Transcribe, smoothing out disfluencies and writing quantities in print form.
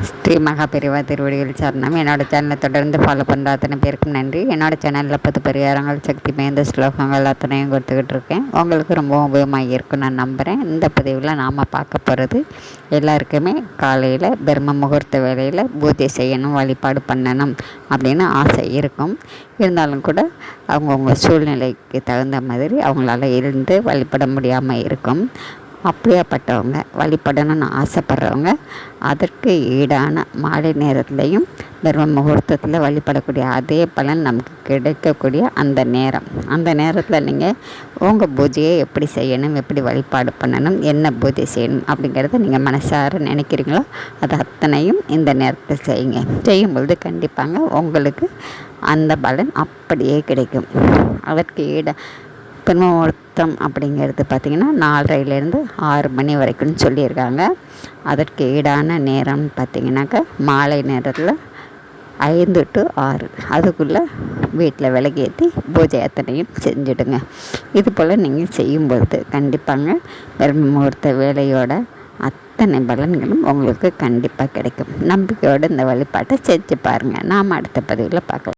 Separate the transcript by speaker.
Speaker 1: ஸ்ரீ மகாபெரிவா திருவடிகள் சரணம். என்னோடய சேனலை தொடர்ந்து ஃபாலோ பண்ணுற அத்தனை பேருக்கும் நன்றி. என்னோடய சேனலில் 10 பரிகாரங்கள், சக்தி மேந்த ஸ்லோகங்கள் அத்தனையும் கொடுத்துக்கிட்டு இருக்கேன். உங்களுக்கு ரொம்ப உபயோகமாக இருக்கும் நான் நம்புகிறேன். இந்த பதிவில் நாம் பார்க்க போகிறது, எல்லாருக்குமே காலையில் பிரம்ம முகூர்த்த வேளையில் பூஜை செய்யணும், வழிபாடு பண்ணணும் அப்படின்னு ஆசை இருக்கும். இருந்தாலும் கூட அவங்கவுங்க சூழ்நிலைக்கு தகுந்த மாதிரி அவங்களால இருந்து வழிபட முடியாமல் இருக்கும். அப்படியாப்பட்டவங்க வழிபடணும்னு ஆசைப்படுறவங்க அதற்கு ஈடான மாலை நேரத்துலையும் பிரம்ம முகூர்த்தத்தில் வழிபடக்கூடிய அதே பலன் நமக்கு கிடைக்கக்கூடிய அந்த நேரத்தில் நீங்கள் உங்கள் பூஜையை எப்படி செய்யணும், எப்படி வழிபாடு பண்ணணும், என்ன பூஜை செய்யணும் அப்படிங்கிறத நீங்கள் மனசார நினைக்கிறீங்களோ அது அத்தனையும் இந்த நேரத்தில் செய்யுங்க. செய்யும்பொழுது கண்டிப்பாங்க உங்களுக்கு அந்த பலன் அப்படியே கிடைக்கும். அதற்கு பிரம்ம முகூர்த்தம் அப்படிங்கிறது பார்த்திங்கன்னா 4:30லேருந்து 6 மணி வரைக்கும்னு சொல்லியிருக்காங்க. அதற்கு ஈடான நேரம்னு பார்த்திங்கனாக்கா மாலை நேரத்தில் 5 to 6 அதுக்குள்ளே வீட்டில் விளக்கேற்றி பூஜை அத்தனையும் செஞ்சுடுங்க. இது போல் நீங்கள் செய்யும்பொழுது கண்டிப்பாங்க பிரம்ம முகூர்த்த வேலையோட அத்தனை பலன்களும் உங்களுக்கு கண்டிப்பாக கிடைக்கும். நம்பிக்கையோடு இந்த வழிபாட்டை செஞ்சு பாருங்கள். நாம் அடுத்த பதிவில் பார்க்கலாம்.